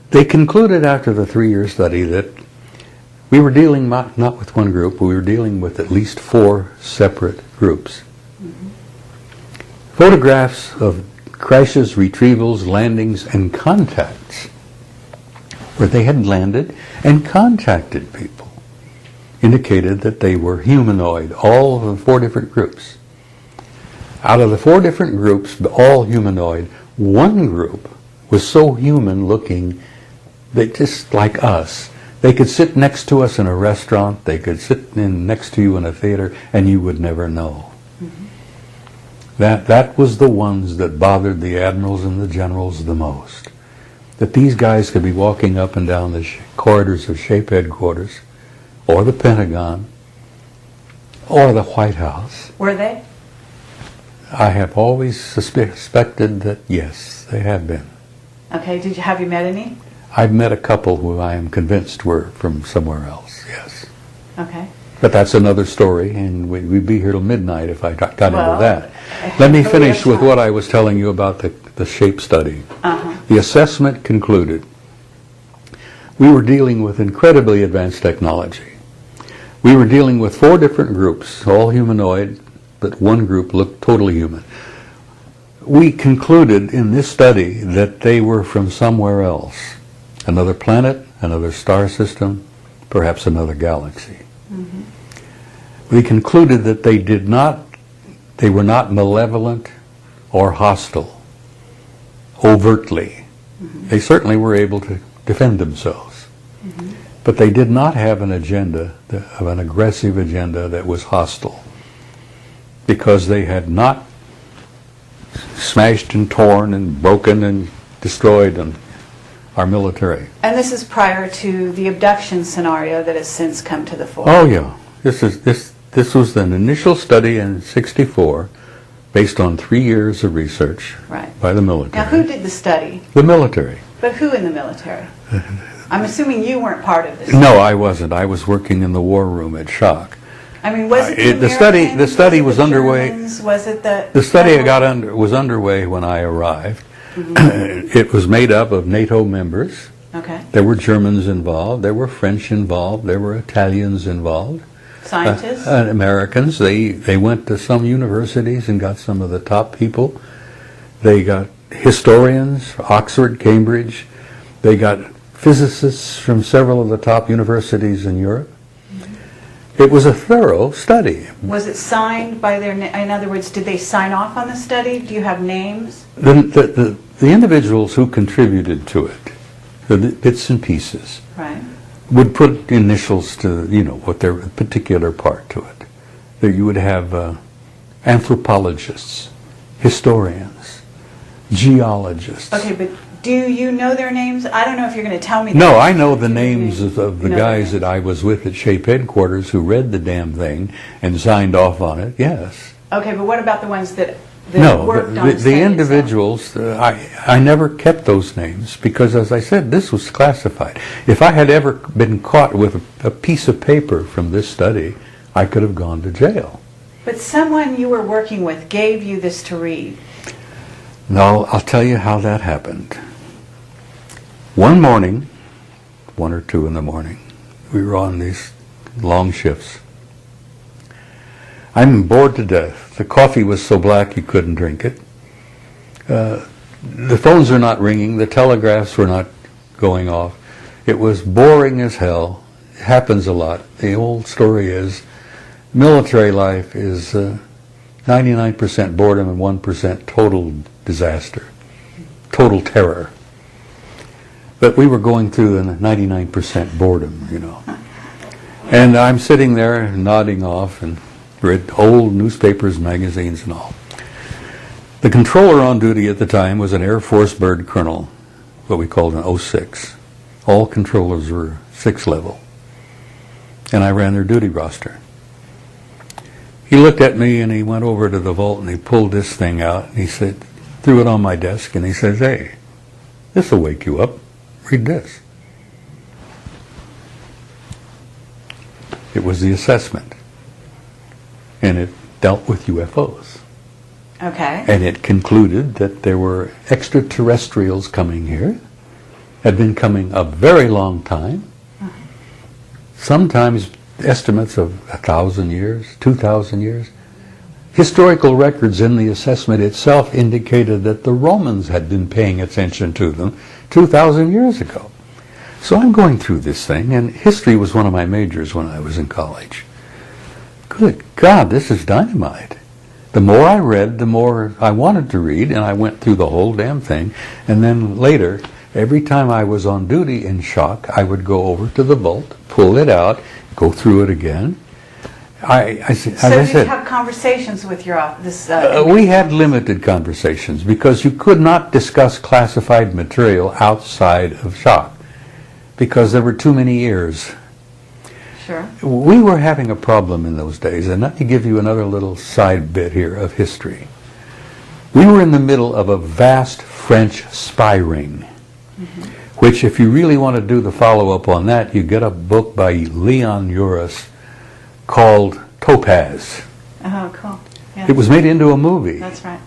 They concluded after the 3-year study that we were dealing not with one group, but we were dealing with at least 4 separate groups. Photographs of crashes, retrievals, landings, and contacts, where they had landed and contacted people, indicated that they were humanoid, all of the 4 different groups. Out of the 4 different groups, all humanoid, one group was so human looking that just like us, they could sit next to us in a restaurant, they could sit next to you in a theater, and you would never know. That was the ones that bothered the admirals and the generals the most. That these guys could be walking up and down the corridors of SHAPE headquarters, or the Pentagon, or the White House. Were they? I have always suspected that, yes, they have been. Okay, have you met any? I've met a couple who I am convinced were from somewhere else, yes. Okay. But that's another story, and we'd be here till midnight if I got into that. I Let me finish with what I was telling you about the SHAPE study. The assessment concluded we were dealing with incredibly advanced technology. We were dealing with 4 different groups, all humanoid, but one group looked totally human. We concluded in this study that they were from somewhere else, another planet, another star system, perhaps another galaxy. We concluded that they were not malevolent or hostile, overtly. They certainly were able to defend themselves. But they did not have an agenda, an aggressive agenda that was hostile, because they had not smashed and torn and broken and destroyed our military. And this is prior to the abduction scenario that has since come to the fore. Oh yeah, this was an initial study in '64, based on 3 years of research by the military. Now, who did the study? The military. But who in the military? I'm assuming you weren't part of this. No, I wasn't. I was working in the war room at Shock. I mean, was it the study was underway. Germans? Was it the study was underway when I arrived. It was made up of NATO members. Okay. There were Germans involved. There were French involved. There were Italians involved. Scientists? Americans. They went to some universities and got some of the top people. They got historians, Oxford, Cambridge. They got physicists from several of the top universities in Europe. It was a thorough study. Was it signed by in other words, did they sign off on the study? Do you have names? The individuals who contributed to it, the bits and pieces, would put initials to, what their particular part to it. That you would have anthropologists, historians, geologists. Okay, but do you know their names? I don't know if you're going to tell me. No, I know the names of the guys that I was with at SHAPE headquarters who read the damn thing and signed off on it, yes. Okay, but what about the ones that worked on the individuals, I never kept those names because, as I said, this was classified. If I had ever been caught with a piece of paper from this study, I could have gone to jail. But someone you were working with gave you this to read. No, I'll tell you how that happened. One morning, 1 or 2 in the morning, we were on these long shifts. I'm bored to death. The coffee was so black you couldn't drink it. The phones are not ringing. The telegraphs were not going off. It was boring as hell. It happens a lot. The old story is military life is 99% boredom and 1% total disaster, total terror. But we were going through the 99% boredom, And I'm sitting there nodding off and read old newspapers, magazines, and all. The controller on duty at the time was an Air Force bird colonel, what we called an 06. All controllers were 6 level. And I ran their duty roster. He looked at me and he went over to the vault and he pulled this thing out and he said, threw it on my desk and he says, "Hey, this will wake you up. Read this." It was the assessment. And it dealt with UFOs. Okay. And it concluded that there were extraterrestrials coming here had been coming a very long time, sometimes estimates of 1,000 years, 2,000 years. Historical records in the assessment itself indicated that the Romans had been paying attention to them 2,000 years ago. So I'm going through this thing, and history was one of my majors when I was in college. Good God, this is dynamite. The more I read, the more I wanted to read, and I went through the whole damn thing. And then later, every time I was on duty in shock, I would go over to the vault, pull it out, go through it again. So did you have conversations with your we had limited conversations because you could not discuss classified material outside of shock because there were too many ears. Sure. We were having a problem in those days, and let me give you another little side bit here of history. We were in the middle of a vast French spy ring, which, if you really want to do the follow-up on that, you get a book by Leon Uris called Topaz. Oh, cool. Yeah. It was made into a movie. That's right.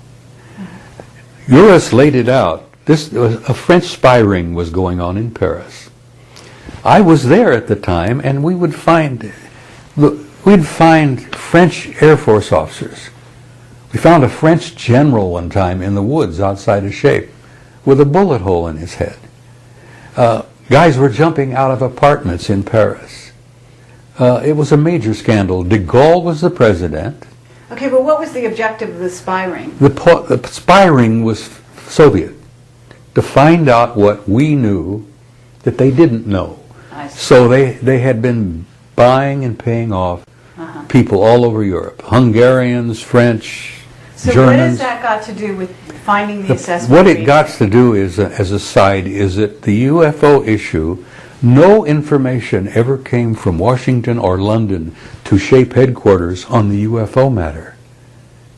Uris laid it out. This was a French spy ring was going on in Paris. I was there at the time, and we'd find French Air Force officers. We found a French general one time in the woods outside of Shape with a bullet hole in his head. Guys were jumping out of apartments in Paris. It was a major scandal. De Gaulle was the president. Okay, but what was the objective of the spy ring? The spy ring was Soviet, to find out what we knew that they didn't know. So they had been buying and paying off people all over Europe, Hungarians, French, so Germans. What has that got to do with finding the assessment? What it got to do is, as a side, is that the UFO issue, no information ever came from Washington or London to Shape headquarters on the UFO matter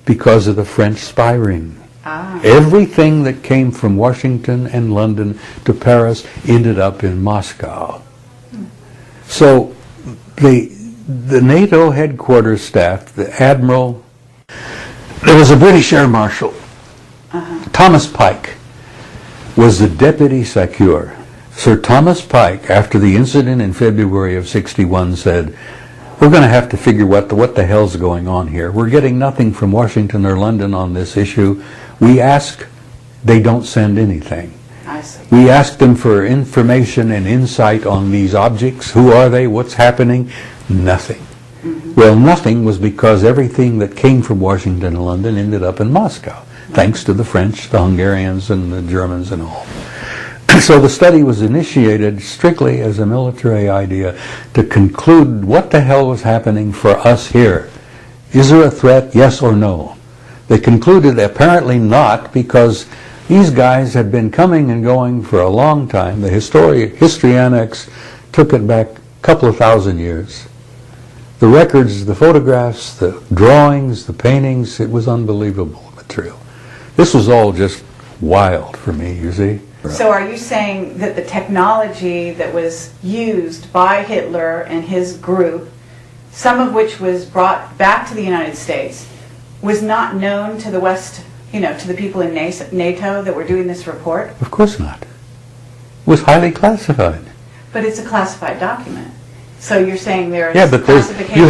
because of the French spy ring. Everything that came from Washington and London to Paris ended up in Moscow. So the NATO headquarters staff, the admiral, there was a British Air Marshal, Thomas Pike, was the deputy secure. Sir Thomas Pike, after the incident in February of '61, said, "We're going to have to figure what the hell's going on here. We're getting nothing from Washington or London on this issue. We ask, they don't send anything. We ask them for information and insight on these objects. Who are they? What's happening? Nothing." Well, nothing was because everything that came from Washington and London ended up in Moscow, thanks to the French, the Hungarians, and the Germans and all. So the study was initiated strictly as a military idea to conclude what the hell was happening for us here. Is there a threat, yes or no? They concluded apparently not, because these guys had been coming and going for a long time. The History Annex took it back a couple of thousand years. The records, the photographs, the drawings, the paintings, it was unbelievable material. This was all just wild for me, you see. So are you saying that the technology that was used by Hitler and his group, some of which was brought back to the United States, was not known to the West, to the people in NATO that were doing this report? Of course not. It was highly classified. But it's a classified document. So you're saying there is classification. You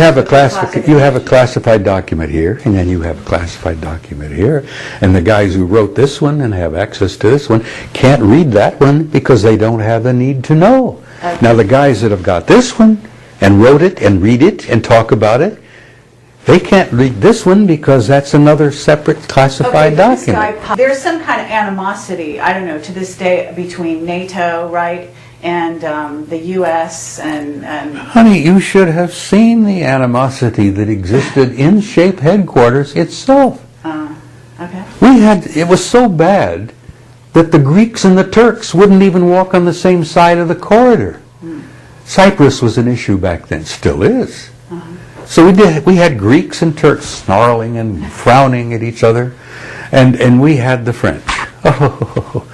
have a classified document here, and then you have a classified document here, and the guys who wrote this one and have access to this one can't read that one because they don't have the need to know. Okay. Now the guys that have got this one and wrote it and read it and talk about it, they can't read this one because that's another separate classified document. There's some kind of animosity, I don't know, to this day between NATO, right, and the U.S. and... Honey, you should have seen the animosity that existed in Shape headquarters itself. Okay. It was so bad that the Greeks and the Turks wouldn't even walk on the same side of the corridor. Cyprus was an issue back then, still is. So we had Greeks and Turks snarling and frowning at each other, and we had the French. Oh,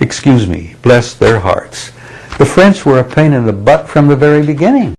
excuse me, bless their hearts. The French were a pain in the butt from the very beginning.